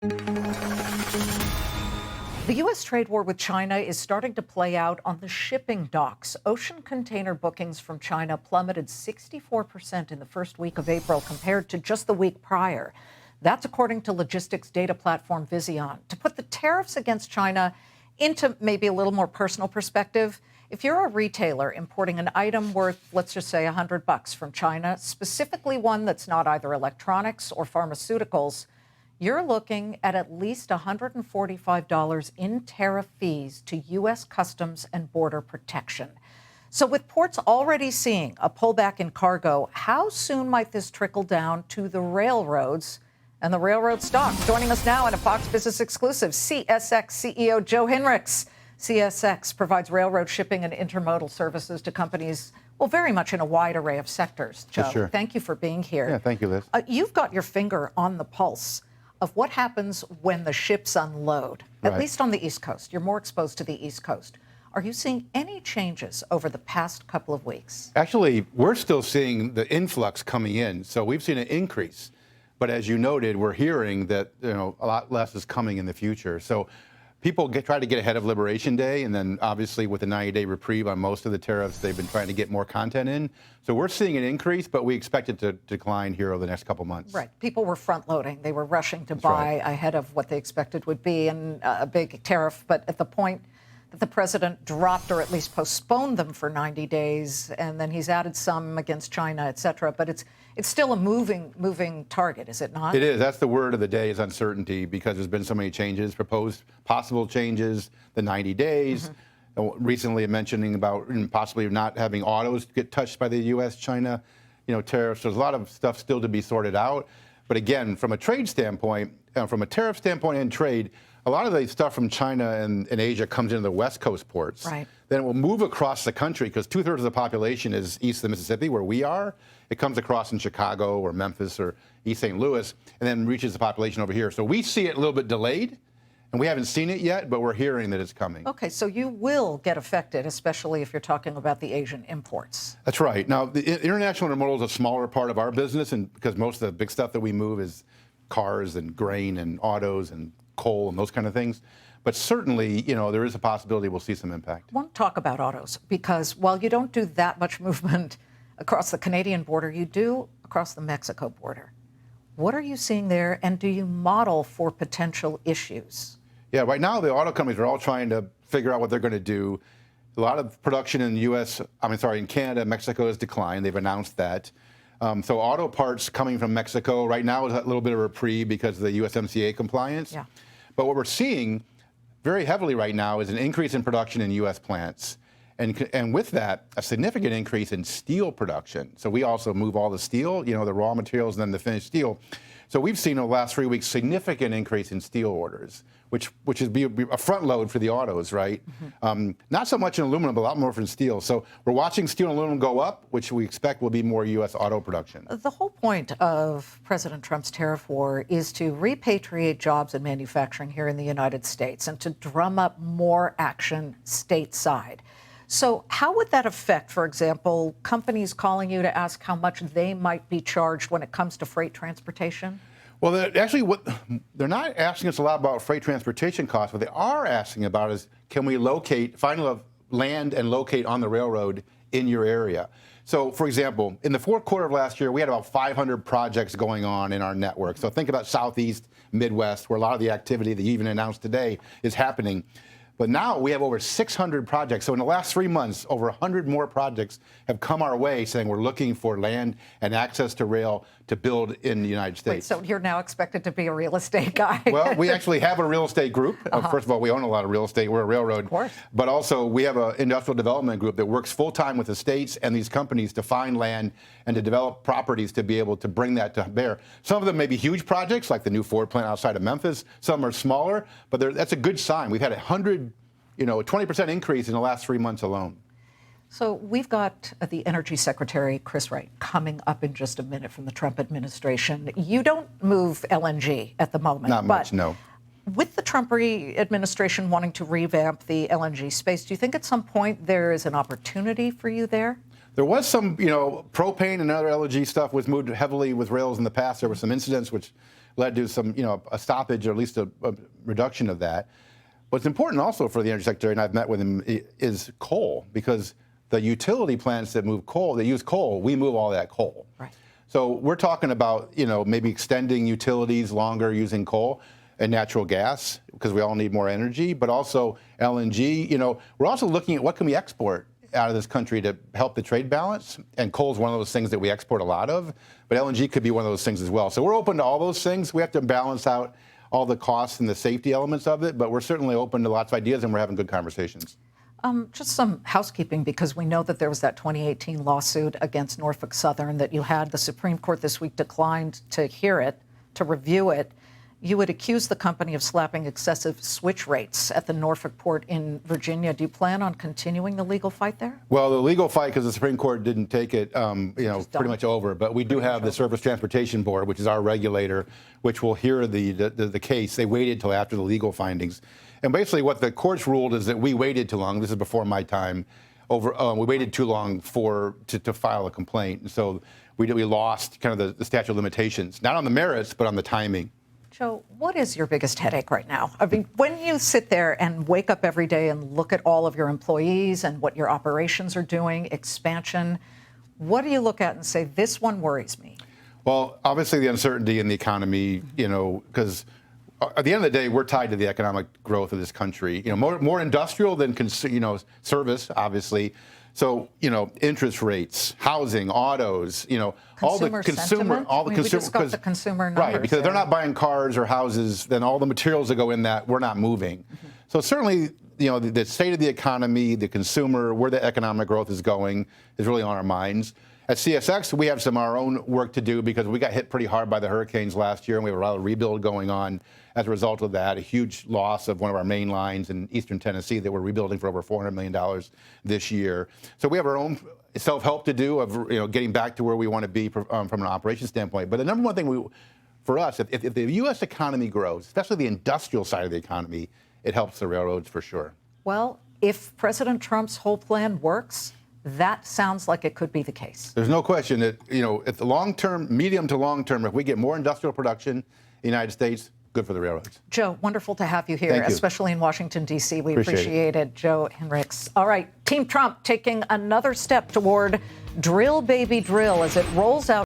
The U.S. trade war with China is starting to play out on the shipping docks. Ocean container bookings from China plummeted 64% in the first week of April compared to just the week prior. That's according to logistics data platform Vision. To put the tariffs against China into maybe a little more personal perspective, if you're a retailer importing an item worth, let's just say, $100 from China, specifically one that's not either electronics or pharmaceuticals, you're looking at least $145 in tariff fees to U.S. Customs and Border Protection. So with ports already seeing a pullback in cargo, how soon might this trickle down to the railroads and the railroad stocks? Joining us now in a Fox Business exclusive, CSX CEO Joe Hinrichs. CSX provides railroad shipping and intermodal services to companies, well, very much in a wide array of sectors. Joe, sure. Thank you for being here. Yeah, thank you, Liz. You've got your finger on the pulse of what happens when the ships unload, at least on the East Coast. You're more exposed to the East Coast. Are you seeing any changes over the past couple of weeks? Actually, we're still seeing the influx coming in. So we've seen an increase. But as you noted, we're hearing that a lot less is coming in the future. So people try to get ahead of Liberation Day, and then obviously with the 90-day reprieve on most of the tariffs, they've been trying to get more content in. So we're seeing an increase, but we expect it to decline here over the next couple months. Right. People were front-loading. They were rushing to buy ahead of what they expected would be a big tariff. But at the point that the president dropped or at least postponed them for 90 days, and then he's added some against China, et cetera. But it's still a moving target, is it not? It is. That's the word of the day, is uncertainty, because there's been so many changes, proposed possible changes, the 90 days. Recently mentioning about possibly not having autos get touched by the U.S.-China, tariffs. There's a lot of stuff still to be sorted out. But again, from a trade standpoint, from a tariff standpoint and trade, a lot of the stuff from China and Asia comes into the West Coast ports. Right. Then it will move across the country because 2/3 of the population is east of the Mississippi, where we are. It comes across in Chicago or Memphis or East St. Louis, and then reaches the population over here. So we see it a little bit delayed, and we haven't seen it yet, but we're hearing that it's coming. Okay, so you will get affected, especially if you're talking about the Asian imports. That's right. Now, the international intermodal is a smaller part of our business, and because most of the big stuff that we move is cars and grain and autos and coal and those kind of things. But certainly, there is a possibility we'll see some impact. I want to talk about autos, because while you don't do that much movement across the Canadian border, you do across the Mexico border. What are you seeing there, and do you model for potential issues? Yeah, right now the auto companies are all trying to figure out what they're going to do. A lot of production in the in Canada, Mexico has declined. They've announced that. So auto parts coming from Mexico right now is a little bit of a reprieve because of the USMCA compliance. Yeah. But what we're seeing very heavily right now is an increase in production in U.S. plants. And with that, a significant increase in steel production. So we also move all the steel, the raw materials and then the finished steel. So we've seen over the last 3 weeks significant increase in steel orders, which is a front load for the autos, right? Not so much in aluminum, but a lot more from steel. So we're watching steel and aluminum go up, which we expect will be more U.S. auto production. The whole point of President Trump's tariff war is to repatriate jobs and manufacturing here in the United States and to drum up more action stateside. So how would that affect, for example, companies calling you to ask how much they might be charged when it comes to freight transportation? Well, they're not asking us a lot about freight transportation costs. What they are asking about is, can we find land and locate on the railroad in your area? So, for example, in the fourth quarter of last year, we had about 500 projects going on in our network. So think about Southeast, Midwest, where a lot of the activity that you even announced today is happening. But now we have over 600 projects. So in the last 3 months, over 100 more projects have come our way saying we're looking for land and access to rail to build in the United States. Wait, so you're now expected to be a real estate guy? Well, we actually have a real estate group. First of all, we own a lot of real estate. We're a railroad. Of course. But also we have an industrial development group that works full-time with the states and these companies to find land and to develop properties to be able to bring that to bear. Some of them may be huge projects, like the new Ford plant outside of Memphis. Some are smaller, but that's a good sign. We've had a 20% increase in the last 3 months alone. So we've got the Energy Secretary, Chris Wright, coming up in just a minute from the Trump administration. You don't move LNG at the moment. Not much, no. With the Trump administration wanting to revamp the LNG space, do you think at some point there is an opportunity for you there? There was some, propane and other LNG stuff was moved heavily with rails in the past. There were some incidents which led to some, a stoppage or at least a reduction of that. What's important also for the Energy Secretary, and I've met with him, is coal, because the utility plants that use coal, we move all that coal. Right. So we're talking about, maybe extending utilities longer using coal and natural gas, because we all need more energy, but also LNG. We're also looking at what can we export out of this country to help the trade balance, and coal is one of those things that we export a lot of, but LNG could be one of those things as well. So we're open to all those things. We have to balance out all the costs and the safety elements of it, but we're certainly open to lots of ideas, and we're having good conversations. Just some housekeeping, because we know that there was that 2018 lawsuit against Norfolk Southern that you had. The Supreme Court this week declined to hear it, to review it. You would accuse the company of slapping excessive switch rates at the Norfolk port in Virginia. Do you plan on continuing the legal fight there? Well, the legal fight, because the Supreme Court didn't take it, pretty much over. But we do have the Surface Transportation Board, which is our regulator, which will hear the case. They waited till after the legal findings. And basically what the courts ruled is that we waited too long. This is before my time. We waited too long to file a complaint. And so we lost kind of the statute of limitations, not on the merits, but on the timing. Joe, what is your biggest headache right now? I mean, when you sit there and wake up every day and look at all of your employees and what your operations are doing, expansion, what do you look at and say, this one worries me? Well, obviously the uncertainty in the economy, because at the end of the day, we're tied to the economic growth of this country. More industrial than service, obviously. So, interest rates, housing, autos, all the consumer, we just got the consumer numbers. Right, because if they're not buying cars or houses, then all the materials that go in that, we're not moving. Mm-hmm. So certainly, the state of the economy, the consumer, where the economic growth is going is really on our minds. At CSX, we have our own work to do, because we got hit pretty hard by the hurricanes last year, and we have a lot of rebuild going on as a result of that. A huge loss of one of our main lines in eastern Tennessee that we're rebuilding for over $400 million this year. So we have our own self-help to do of getting back to where we want to be from an operations standpoint. But the number one thing for us, if the U.S. economy grows, especially the industrial side of the economy, it helps the railroads for sure. Well, if President Trump's whole plan works, that sounds like it could be the case. There's no question that, at the long term, medium to long term, if we get more industrial production in the United States, good for the railroads. Joe, wonderful to have you here, especially in Washington, D.C. We appreciate it. Joe Hinrichs. All right, Team Trump taking another step toward drill, baby, drill as it rolls out.